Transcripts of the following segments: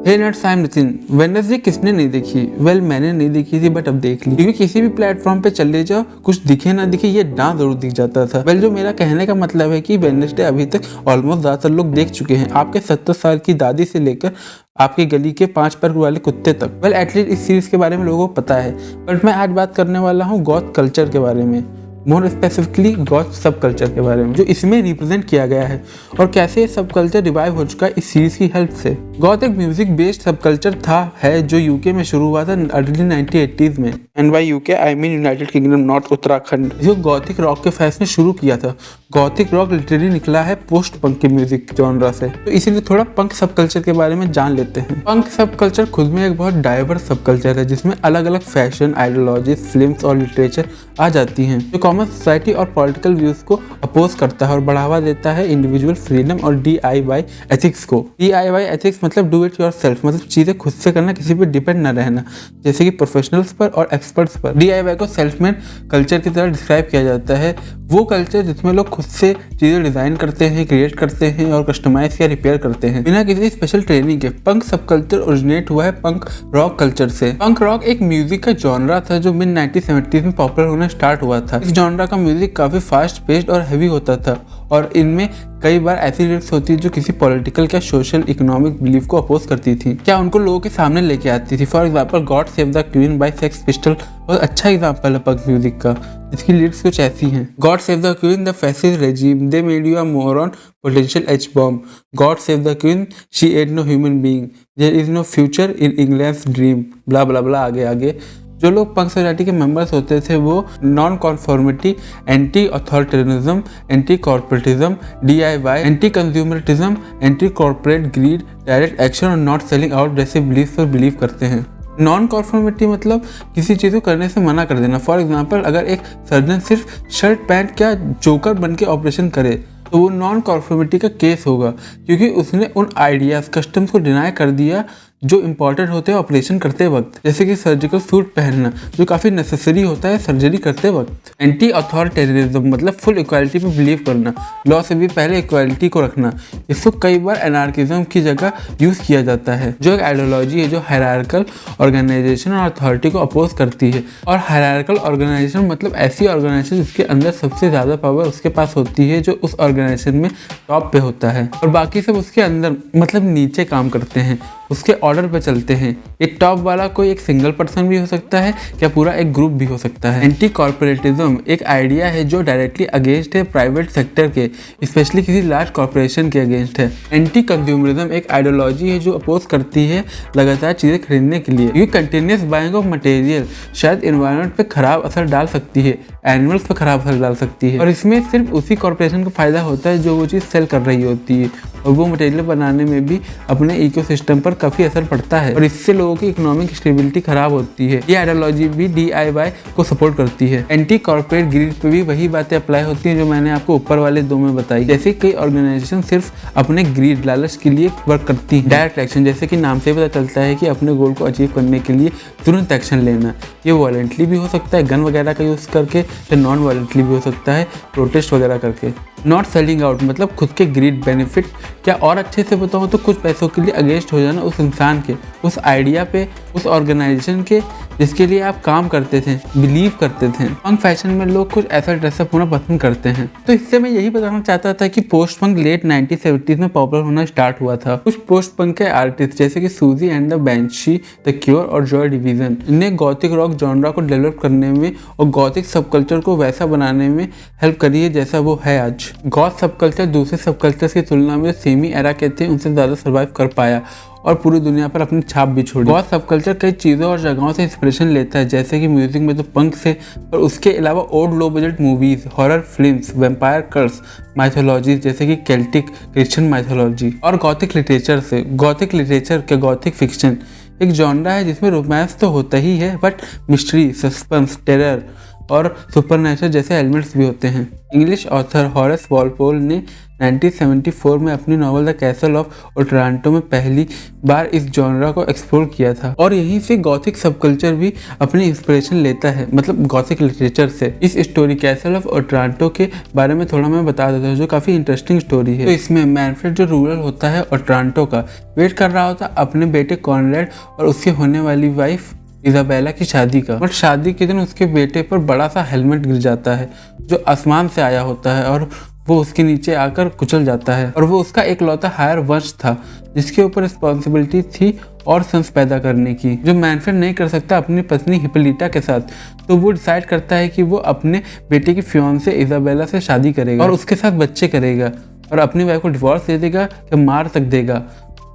Hey nuts, I am Nitin. Wednesday किसने नहीं देखी? वेल, मैंने नहीं देखी थी बट अब देख ली, क्योंकि किसी भी प्लेटफॉर्म पे चले जाओ, कुछ दिखे ना दिखे ये डांस जरूर दिख जाता था। वेल, जो मेरा कहने का मतलब है कि वेडनेसडे अभी तक ऑलमोस्ट ज्यादातर लोग देख चुके हैं, आपके 70 साल की दादी से लेकर आपकी गली के 5 पैर वाले कुत्ते तक। वेल, एटलीस्ट इस सीरीज के बारे में लोगों को पता है। बट मैं आज बात करने वाला हूँ गॉथ कल्चर के बारे में, मोर स्पेसिफिकली गॉथ सब कल्चर के बारे में, जो इसमें रिप्रेजेंट किया गया है और कैसे ये सब कल्चर रिवाइव हो चुका है इस सीरीज की हेल्प से। गॉथ एक म्यूजिक बेस्ड सब कल्चर था है जो यूके में शुरू हुआ था अर्ली 1980s में। And by UK I mean United kingdom, north Uttarakhand. जो गॉथिक रॉक के फैस ने शुरू किया था। गॉथिक रॉक लिटरली निकला है पोस्ट पंक के म्यूजिक जॉनरा से, तो इसीलिए थोड़ा पंक सब कल्चर के बारे में जान लेते हैं। पंक सब कल्चर खुद में एक बहुत डाइवर्स सब कल्चर है, जिसमें अलग अलग फैशन, आइडियोलॉजी, फिल्म्स और लिटरेचर आ जाती हैं, जो कॉमन सोसाइटी और पॉलिटिकल व्यूज को अपोज करता है और बढ़ावा देता है इंडिविजुअल फ्रीडम और DIY एथिक्स को। DIY एथिक्स मतलब डू इट योरसेल्फ, मतलब चीजें खुद से करना, किसी पे डिपेंड न रहना, जैसे कि प्रोफेशनल्स पर और एक्सपर्ट्स पर। DIY को सेल्फ मेड कल्चर की तरह डिस्क्राइब किया जाता है, वो कल्चर जिसमें लोग खुद से चीजें डिजाइन करते हैं, क्रिएट करते हैं और कस्टमाइज या रिपेयर करते हैं बिना किसी स्पेशल ट्रेनिंग के। पंक सब कल्चर ओरिजिनेट हुआ है पंक रॉक कल्चर से। पंक रॉक एक म्यूजिक का जॉनरा था जो मिड 1970s में पॉपुलर होना स्टार्ट हुआ था। इस जॉनरा का म्यूजिक काफी फास्ट पेस्ड और हैवी होता था और इनमें कई बार ऐसी लिरिक्स होती है जो किसी पॉलिटिकल या सोशल इकोनॉमिक बिलीफ को अपोज करती थी, क्या उनको लोगों के सामने लेके आती थी। For example God save the Queen by Sex Pistol बहुत अच्छा एग्जांपल है पंक म्यूजिक का, जिसकी लिरिक्स कुछ ऐसी हैं। God save the queen, the fascist regime, they made you a moron, potential H bomb. God save the queen, she had no human being, there is no future in England's dream, ब्ला ब्ला ब्ला आगे आगे। जो लोग पंक society के members होते थे वो non कॉन्फॉर्मिटी, anti authoritarianism, anti कॉर्पोरेटिज्म, DIY, anti consumerism, anti corporate grid, direct action और not selling out जैसे बिलीफ पर बिलीव करते हैं। नॉन कॉन्फॉर्मिटी मतलब किसी चीज़ को करने से मना कर देना। फॉर एग्जांपल अगर एक सर्जन सिर्फ शर्ट पैंट क्या जोकर बन के ऑपरेशन करे तो वो नॉन कॉन्फॉर्मिटी का केस होगा, क्योंकि उसने उन आइडियाज़ कस्टम्स को डिनाई कर दिया जो इंपॉर्टेंट होते हैं ऑपरेशन करते वक्त, जैसे कि सर्जिकल सूट पहनना जो काफ़ी नेसेसरी होता है सर्जरी करते वक्त। एंटी अथॉरिटेरिज्म मतलब फुल इक्वालिटी पे बिलीव करना, लॉ से भी पहले इक्वालिटी को रखना। इसको कई बार एनार्किज्म की जगह यूज़ किया जाता है, जो एक आइडियोलॉजी है जो हायरार्कल ऑर्गेनाइजेशन और अथॉरिटी को अपोज करती है। और हायरार्कल ऑर्गेनाइजेशन मतलब ऐसी ऑर्गेनाइजेशन जिसके अंदर सबसे ज़्यादा पावर उसके पास होती है, जो उस ऑर्गेनाइजेशन में टॉप पे होता है, और बाकी सब उसके अंदर मतलब नीचे काम करते हैं, उसके ऑर्डर पे चलते हैं। एक टॉप वाला कोई एक सिंगल पर्सन भी हो सकता है या पूरा एक ग्रुप भी हो सकता है। एंटी कॉर्पोरेटिज्म एक आइडिया है जो डायरेक्टली अगेंस्ट है प्राइवेट सेक्टर के, स्पेशली किसी लार्ज कॉर्पोरेशन के अगेंस्ट है। एंटी कंज्यूमरिज्म एक आइडियोलॉजी है जो अपोज करती है लगातार चीज़ें खरीदने के लिए, क्योंकि कंटिन्यूस बाइंग ऑफ मटेरियल शायद एनवायरनमेंट पे खराब असर डाल सकती है, एनिमल्स पे खराब असर डाल सकती है, और इसमें सिर्फ उसी कॉर्पोरेशन को फायदा होता है जो वो चीज़ सेल कर रही होती है, और वो मटेरियल बनाने में भी अपने इकोसिस्टम पर काफ़ी असर पड़ता है और इससे लोगों की इकोनॉमिक स्टेबिलिटी खराब होती है। ये आइडियोलॉजी भी DIY को सपोर्ट करती है। एंटी कॉर्पोरेट ग्रीड पे भी वही बातें अप्लाई होती हैं जो मैंने आपको ऊपर वाले दो में बताई, जैसे कई ऑर्गेनाइजेशन सिर्फ अपने ग्रीड लालच के लिए वर्क करती हैं। डायरेक्ट एक्शन जैसे कि नाम से पता चलता है कि अपने गोल को अचीव करने के लिए तुरंत एक्शन लेना, ये वॉलेंटली भी हो सकता है गन वगैरह का यूज़ करके, या नॉन वॉलेंटली भी हो सकता है प्रोटेस्ट वगैरह करके। नॉट सेलिंग आउट मतलब खुद के ग्रीड बेनिफिट, क्या और अच्छे से बताऊँ तो कुछ पैसों के लिए अगेंस्ट हो जाना उस इंसान के, उस आइडिया पे, उस ऑर्गेनाइजेशन के जिसके लिए आप काम करते थे, बिलीव करते थे। पंक फैशन में लोग कुछ ऐसा ड्रेसअप होना पसंद करते हैं, तो इससे मैं यही बताना चाहता था कि पोस्ट पंक लेट 1970s में पॉपुलर होना स्टार्ट हुआ था। कुछ पोस्ट पंक के आर्टिस्ट जैसे कि सूजी एंड द बेंशी, द क्योर और जॉय डिवीजन ने गॉथिक रॉक जॉनरा को डेवलप करने में और गॉथिक सब कल्चर को वैसा बनाने में हेल्प करी है जैसा वो है आज। गॉथ सब कल्चर दूसरे सब कल्चर्स की तुलना में सेमी एरा कहते हैं उनसे ज़्यादा सर्वाइव कर पाया और पूरी दुनिया पर अपनी छाप भी छोड़ी। गॉथ सब कल्चर कई चीज़ों और जगहों से इंस्पिरेशन लेता है, जैसे कि म्यूजिक में तो पंक से, पर उसके अलावा old low budget movies, horror films, vampire कर्स, माइथोलॉजीज जैसे कि केल्टिक क्रिश्चियन माइथोलॉजी, और गॉथिक लिटरेचर से। गॉथिक लिटरेचर के गॉथिक फिक्शन एक जॉनरा है जिसमें रोमांस तो होता ही है, बट मिस्ट्री, सस्पेंस, टेरर, और सुपरनेचुरल जैसे एलिमेंट्स भी होते हैं। इंग्लिश ऑथर हॉरेस वॉलपोल ने 1974 में अपनी novel the castle of Otranto में पहली बार इस जॉनरा को एक्सप्लोर किया था और यहीं से गॉथिक सबकल्चर भी अपनी इंस्पिरेशन लेता है, मतलब गॉथिक लिटरेचर से। इस स्टोरी कैसल ऑफ ओट्रांटो के बारे में थोड़ा मैं बता देता हूँ, जो काफ़ी इंटरेस्टिंग स्टोरी है। तो इसमें मैनफ्रेड जो रूरल होता है ओट्रांटो का, वेट कर रहा होता अपने बेटे कॉनरेड और उसकी होने वाली वाइफ इजाबेला की शादी का। बट शादी के दिन उसके बेटे पर बड़ा सा हेलमेट गिर जाता है जो आसमान से आया होता है और वो उसके नीचे आकर कुचल जाता है। और वो उसका एकलौता हायर वंश था जिसके ऊपर रिस्पॉन्सिबिलिटी थी और सन्स पैदा करने की, जो मैनफ्रेड नहीं कर सकता अपनी पत्नी हिप्पोलिटा के साथ। तो वो डिसाइड करता है कि वो अपने बेटे की फियांसे इजाबेला से शादी करेगा और उसके साथ बच्चे करेगा और अपनी वाइफ को डिवोर्स दे देगा या मार तक देगा।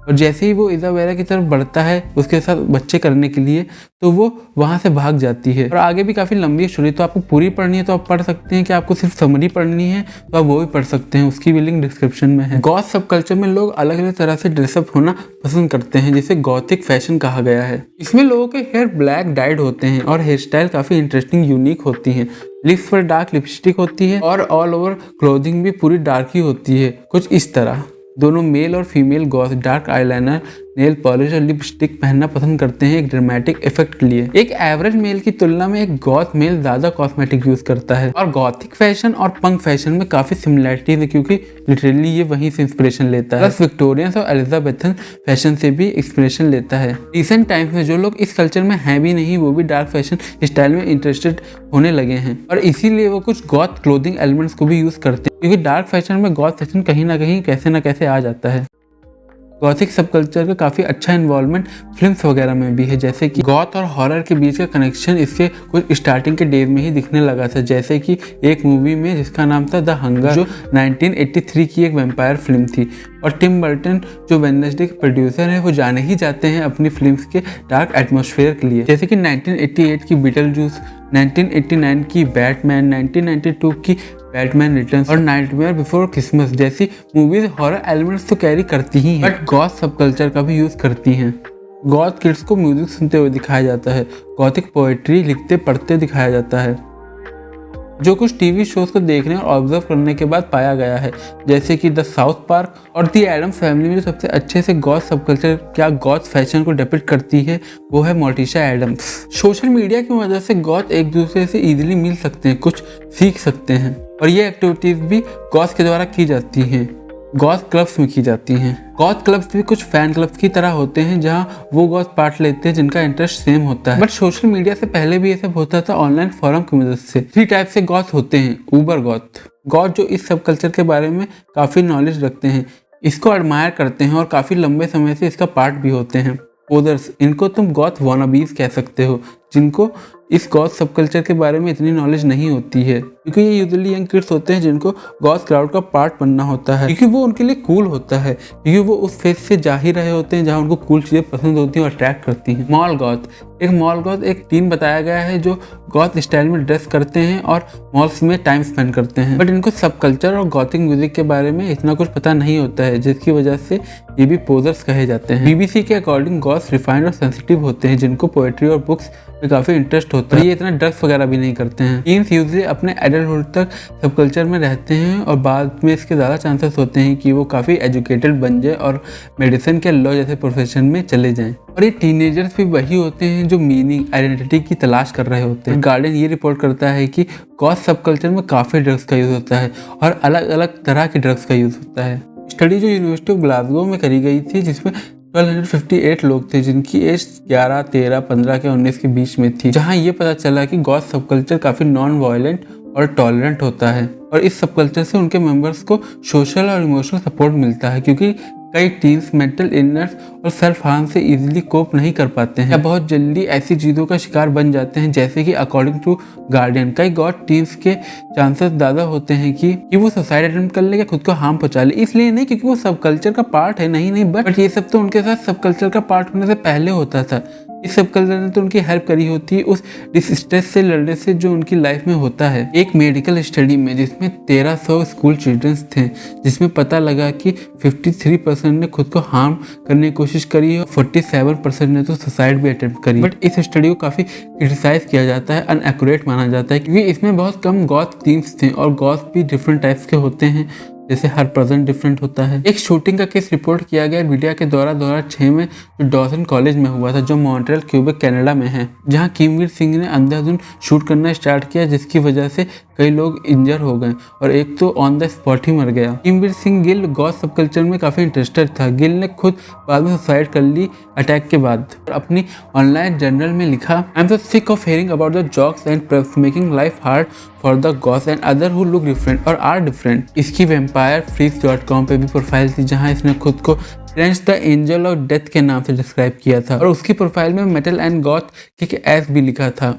और जैसे ही वो इजाबेला की तरफ बढ़ता है उसके साथ बच्चे करने के लिए, तो वो वहाँ से भाग जाती है। और आगे भी काफ़ी लंबी स्टोरी, तो आपको पूरी पढ़नी है तो आप पढ़ सकते हैं, कि आपको सिर्फ समरी पढ़नी है तो आप वो भी पढ़ सकते हैं, उसकी भी लिंक डिस्क्रिप्शन में है। गॉथ सब कल्चर में लोग अलग अलग तरह से ड्रेसअप होना पसंद करते हैं, जिसे गॉथिक फैशन कहा गया है। इसमें लोगों के हेयर ब्लैक डाइड होते हैं और हेयर स्टाइल काफ़ी इंटरेस्टिंग यूनिक होती हैं। लिप्स पर डार्क लिपस्टिक होती है और ऑल ओवर क्लोथिंग भी पूरी डार्क ही होती है, कुछ इस तरह। दोनों मेल और female goth dark eyeliner, nail polish और लिपस्टिक पहनना पसंद करते हैं एक ड्रामेटिक इफेक्ट के लिए। एक एवरेज मेल की तुलना में एक गॉथ मेल ज्यादा कॉस्मेटिक यूज करता है। और गॉथिक फैशन और पंक फैशन में काफी सिमिलरिटीज है, क्योंकि लिटरली ये वहीं से इंस्पिरेशन लेता है। प्लस विक्टोरियंस और एलिजाबेथन फैशन से भी इंस्पिरेशन लेता है। रिसेंट टाइम्स में जो लोग इस कल्चर में हैं भी नहीं, वो भी डार्क फैशन स्टाइल में इंटरेस्टेड होने लगे हैं और इसीलिए वो कुछ गॉथ क्लोथिंग एलिमेंट्स को भी यूज करते हैं, क्योंकि डार्क फैशन में गॉथ फैशन कहीं ना कहीं कैसे ना कैसे आ जाता है। गॉथिक सब कल्चर का काफ़ी अच्छा इन्वॉल्वमेंट फिल्म्स वगैरह में भी है, जैसे कि गॉथ और हॉरर के बीच का कनेक्शन इसके कुछ स्टार्टिंग के डेज में ही दिखने लगा था, जैसे कि एक मूवी में जिसका नाम था द हंगर, जो 1983 की एक वैम्पायर फिल्म थी। और टिम बर्टन जो वेडनेसडे के प्रोड्यूसर हैं, वो जाने ही जाते हैं अपनी फिल्म्स के डार्क एटमॉस्फेयर के लिए, जैसे कि 1988 की बीटलजूस, 1989 की बैटमैन, 1992 की बैटमैन रिटर्न्स और नाइटमेयर बिफोर क्रिसमस जैसी मूवीज हॉरर एलिमेंट्स तो कैरी करती ही हैं, बट गॉथ सब कल्चर का भी यूज करती हैं। गॉथ किड्स को म्यूजिक सुनते हुए दिखाया जाता है, गॉथिक पोएट्री लिखते पढ़ते दिखाया जाता है, जो कुछ टीवी शोज को देखने और ऑब्जर्व करने के बाद पाया गया है, जैसे कि द साउथ पार्क और द एडम फैमिली में। जो सबसे अच्छे से गॉथ सब कल्चर क्या गॉथ फैशन को डिपिक्ट करती है वो है मोर्टिशा एडम्स। सोशल मीडिया की वजह से गॉथ एक दूसरे से इजीली मिल सकते हैं, कुछ सीख सकते हैं और ये एक्टिविटीज भी गॉथ के द्वारा की जाती हैं, गॉथ क्लब्स में की जाती हैं। गॉथ क्लब्स भी कुछ फैन क्लब्स की तरह होते हैं जहां वो गॉथ पार्ट लेते हैं जिनका इंटरेस्ट सेम होता है। बट सोशल मीडिया से पहले भी ये सब होता था ऑनलाइन फोरम की मदद से। 3 टाइप से गॉथ होते हैं। ऊबर गॉथ जो इस सब कल्चर के बारे में काफ़ी नॉलेज रखते हैं, इसको एडमायर करते हैं और काफ़ी लंबे समय से इसका पार्ट भी होते हैं। ओदर्स, इनको तुम गॉथ वॉनाबीज कह सकते हो, जिनको इस गॉथ सब कल्चर के बारे में इतनी नॉलेज नहीं होती है, क्योंकि ये यूजुअली यंग किड्स होते हैं जिनको गॉथ क्राउड का पार्ट बनना होता है, क्योंकि वो उनके लिए कूल होता है, क्योंकि वो उस फेज से जा ही रहे होते हैं जहाँ उनको कूल चीज़ें पसंद होती हैं और अट्रैक्ट करती हैं। मॉल गॉथ एक टीन बताया गया है जो गॉथ स्टाइल में ड्रेस करते हैं और मॉल्स में टाइम स्पेंड करते हैं, बट इनको सब कल्चर और गॉथिक म्यूजिक के बारे में इतना कुछ पता नहीं होता है, जिसकी वजह से ये भी पोजर्स कहे जाते हैं। BBC के अकॉर्डिंग गॉथ रिफाइंड और सेंसिटिव होते हैं, जिनको पोएट्री और बुक्स में काफ़ी इंटरेस्ट होता है। ये इतना ड्रग्स वगैरह भी नहीं करते हैं। टीन्स यूजुअली अपने एडल्टहुड तक सब कल्चर में रहते हैं और बाद में इसके ज़्यादा चांसेस होते हैं कि वो काफ़ी एजुकेटेड बन जाए और मेडिसिन के लॉ जैसे प्रोफेशन में चले जाएं। और ये टीनेजर्स भी वही होते हैं जो मीनिंग आइडेंटिटी की तलाश कर रहे होते हैं। गार्डियन ये रिपोर्ट करता है कि गॉथ सब कल्चर में काफ़ी ड्रग्स का यूज़ होता है और अलग अलग तरह के ड्रग्स का यूज़ होता है। स्टडी जो यूनिवर्सिटी ऑफ ग्लासगो में करी गई थी, जिसमें 1258 लोग थे जिनकी एज 11, 13, 15 के 19 के बीच में थी, जहां ये पता चला कि गॉथ सब कल्चर काफ़ी नॉन वायलेंट और टॉलरेंट होता है और इस सब कल्चर से उनके मेंबर्स को सोशल और इमोशनल सपोर्ट मिलता है, क्योंकि कई टीन्स मेंटल इलनेस और सेल्फ हार्म से इजीली कोप नहीं कर पाते हैं या बहुत जल्दी ऐसी चीज़ों का शिकार बन जाते हैं, जैसे कि अकॉर्डिंग टू गार्डियन कई गॉथ टीन्स के चांसेस ज़्यादा होते हैं कि वो सुसाइड अटेम्प्ट कर ले या खुद को हार्म पहुंचा ले। इसलिए नहीं क्योंकि वो सब कल्चर का पार्ट है, नहीं बट ये सब तो उनके साथ सब कल्चर का पार्ट होने से पहले होता था, इस सब कल्चर ने तो उनकी हेल्प करी होती है उस डिस्ट्रेस से लड़ने से जो उनकी लाइफ में होता है। एक मेडिकल स्टडी में जिसमें 1300 स्कूल चिल्ड्रंस थे, जिसमें पता लगा कि 53% ने खुद को हार्म करने की कोशिश करी और 47% ने तो सुसाइड भी अटेम्प्ट करी। बट इस स्टडी को काफ़ी क्रिटिसाइज किया जाता है, अनएक्यूरेट माना जाता है, क्योंकि इसमें बहुत कम गॉथ थीम्स थे और गॉथ भी डिफरेंट टाइप्स के होते हैं, जैसे हर पर्सन डिफरेंट होता है। एक शूटिंग का केस रिपोर्ट किया गया मीडिया के द्वारा 2006 में जो डॉसन कॉलेज में हुआ था, जो मॉन्ट्रियल क्यूबेक कनाडा में है, जहां किमवीर सिंह ने अंधाधुन शूट करना स्टार्ट किया, जिसकी वजह से कई लोग इंजर हो गए और एक तो ऑन द स्पॉट ही मर गया। किमवीर सिंह गिल गॉथ सब कल्चर में काफ़ी इंटरेस्टेड था। गिल ने खुद बाद में सुसाइड कर ली अटैक के बाद। अपनी ऑनलाइन जर्नल में लिखा, I am so sick of hearing about the jocks and making life hard for the goths and other who look different or are different. इसकी vampirefreaks.com पे भी प्रोफाइल थी, जहां इसने खुद को French the angel of death के नाम से डिस्क्राइब किया था और उसकी प्रोफाइल में metal and goth kick S भी लिखा था।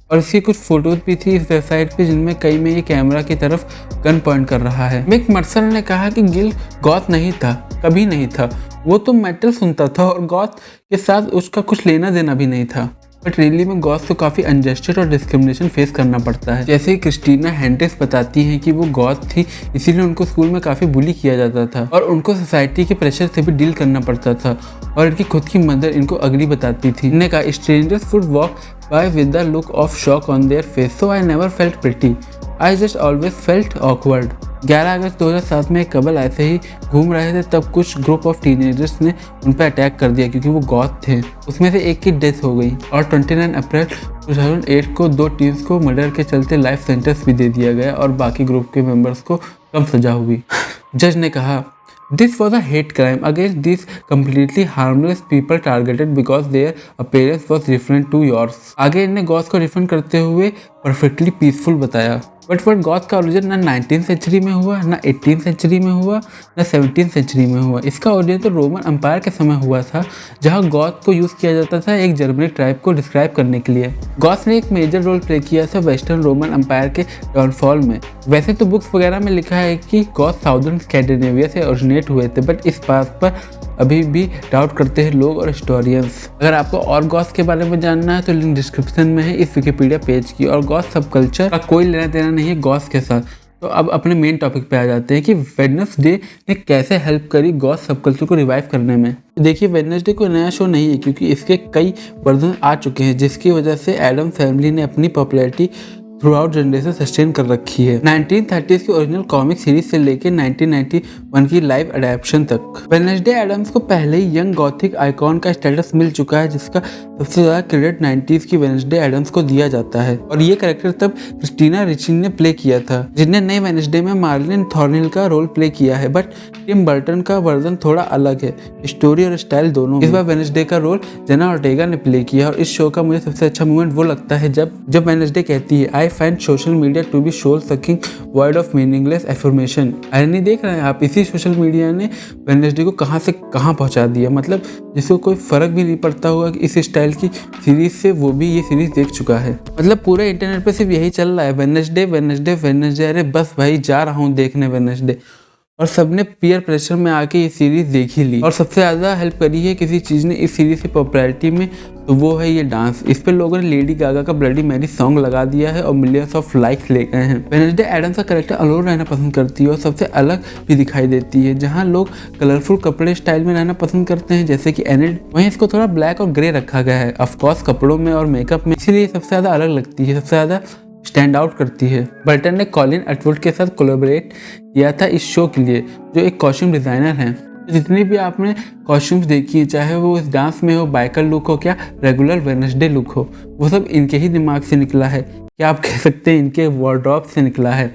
और इसकी कुछ फोटोज भी थी इस वेबसाइट पे, जिनमें कई में ये कैमरा की तरफ गन पॉइंट कर रहा है। मिक मर्सर ने कहा कि गिल गॉथ नहीं था, कभी नहीं था। वो तो मेटल सुनता था और गॉथ के साथ उसका कुछ लेना देना भी नहीं था। बट रियली में गॉथ को काफ़ी अनजस्टिस और डिस्क्रिमिनेशन फेस करना पड़ता है। जैसे क्रिस्टीना हेंटेस बताती हैं कि वो गॉथ थी, इसीलिए उनको स्कूल में काफ़ी बुली किया जाता था और उनको सोसाइटी के प्रेशर से भी डील करना पड़ता था और इनकी खुद की मदर इनको अगली बताती थी। इन्होंने कहा, strangers would walk bye with the look of shock on their face, so I never felt pretty, I just always felt awkward. 11 अगस्त 2007 में एक कपल ऐसे ही घूम रहे थे, तब कुछ ग्रुप ऑफ टीनेजर्स ने उन पर अटैक कर दिया क्योंकि वो गॉथ थे। उसमें से एक की डेथ हो गई और 29 अप्रैल 2008 को 2 टीम्स को मर्डर के चलते लाइफ सेंटेंस भी दे दिया गया और बाकी ग्रुप के मेंबर्स को कम सजा हुई। जज ने कहा, This was a hate crime against these completely harmless people targeted because their appearance was different to yours। आगे इन्हें गॉथ को डिफेंड करते हुए परफेक्टली पीसफुल बताया। बट गॉथ का ओरिजिन ना 19th सेंचुरी में हुआ, ना 18th सेंचुरी में हुआ, ना 17th सेंचुरी में हुआ। इसका ओरिजिन तो रोमन एम्पायर के समय हुआ था, जहां गॉथ को यूज़ किया जाता था एक जर्मनिक ट्राइब को डिस्क्राइब करने के लिए। गॉथ ने एक मेजर रोल प्ले किया था वेस्टर्न रोमन एम्पायर के डाउनफॉल में। वैसे तो बुक्स वगैरह में लिखा है कि गॉथ साउदर्न स्कैंडिनेविया से ओरिजिनेट हुए थे, बट इस बात पर अभी भी डाउट करते हैं लोग और हिस्टोरियंस। अगर आपको और गॉथ के बारे में जानना है तो लिंक डिस्क्रिप्शन में है इस विकिपीडिया पेज की। और गॉथ सब कल्चर का कोई लेना देना नहीं है गॉथ के साथ। तो अब अपने मेन टॉपिक पे आ जाते हैं कि वेडनेसडे ने कैसे हेल्प करी गॉथ सब कल्चर को रिवाइव करने में। देखिए, वेडनेसडे कोई नया शो नहीं है, क्योंकि इसके कई वर्जन आ चुके हैं, जिसकी वजह से एडम फैमिली ने अपनी popularity through out generation sustain कर रखी है। 1930s की ओरिजिनल कॉमिक सीरीज से लेकर 1991 की लाइव अडेप्शन तक वेडनेसडे एडम्स को पहले ही यंग गॉथिक आइकॉन का स्टेटस मिल चुका है, जिसका सबसे ज्यादा क्रेडिट 90s की वेडनेसडे एडम्स को दिया जाता है। और ये कैरेक्टर तब क्रिस्टीना रिची ने प्ले किया था, जिसने नई वेडनेसडे में मार्लिन थॉर्निल का रोल प्ले किया है। बट टिम बर्टन का वर्जन थोड़ा अलग है, स्टोरी और स्टाइल दोनों। इस बार वेडनेसडे का रोल जेना ऑर्टेगा ने प्ले किया। और इस शो का मुझे सबसे अच्छा मोमेंट वो लगता है जब वेडनेसडे कहती है, I find social media to be soul sucking void of meaningless affirmation. Irony देख रहे हैं आप, इसी सोशल मीडिया ने वेडनेसडे को कहां से कहां पहुंचा दिया। मतलब जिसको कोई फर्क भी नहीं पड़ता होगा कि इस स्टाइल की सीरीज से वो भी ये सीरीज देख चुका है। मतलब पूरे इंटरनेट पे सिर्फ यही चल रहा है, वेडनेसडे वेडनेसडे वेडनेसडे। अरे बस भाई, जा रहा हूँ देखने वेडनेसडे। और सबने पीयर प्रेशर में आके ये सीरीज देख ही ली। और सबसे ज़्यादा हेल्प करी है किसी चीज़ ने इस सीरीज की पॉपुलैरिटी में, तो वो है ये डांस। इस पे लोगों ने लेडी गागा का ब्लडी मैरी सॉन्ग लगा दिया है और मिलियंस ऑफ लाइक्स ले गए हैं। वेडनेसडे एडम्स का कैरेक्टर अलोन रहना पसंद करती है और सबसे अलग भी दिखाई देती है। जहाँ लोग कलरफुल कपड़े स्टाइल में रहना पसंद करते हैं, जैसे कि एनिड, वहीं इसको थोड़ा ब्लैक और ग्रे रखा गया है, ऑफकोर्स कपड़ों में और मेकअप में, इसीलिए सबसे ज़्यादा अलग लगती है, सबसे ज़्यादा स्टैंड आउट करती है। बर्टन ने कॉलिन अटवुड के साथ कोलैबोरेट किया था इस शो के लिए, जो एक कॉस्ट्यूम डिजाइनर हैं। जितनी भी आपने कॉस्ट्यूम्स देखी है, चाहे वो इस डांस में हो, बाइकर लुक हो, क्या रेगुलर वेडनेसडे लुक हो, वो सब इनके ही दिमाग से निकला है। क्या आप कह सकते हैं इनके वार्डरोब से निकला है?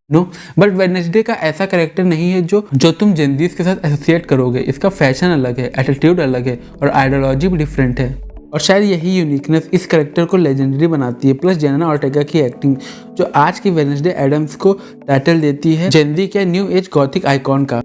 नो, बट वेडनेसडे का ऐसा कैरेक्टर नहीं है जो तुम जेनजीज के साथ एसोसिएट करोगे। इसका फैशन अलग है, एटीट्यूड अलग है और आइडियोलॉजी भी डिफरेंट है। और शायद यही यूनिकनेस इस कैरेक्टर को लेजेंडरी बनाती है। प्लस जेना ऑर्टेगा की एक्टिंग, जो आज की वेडनेसडे एडम्स को टाइटल देती है जेनजी के न्यू एज गॉथिक आइकॉन का।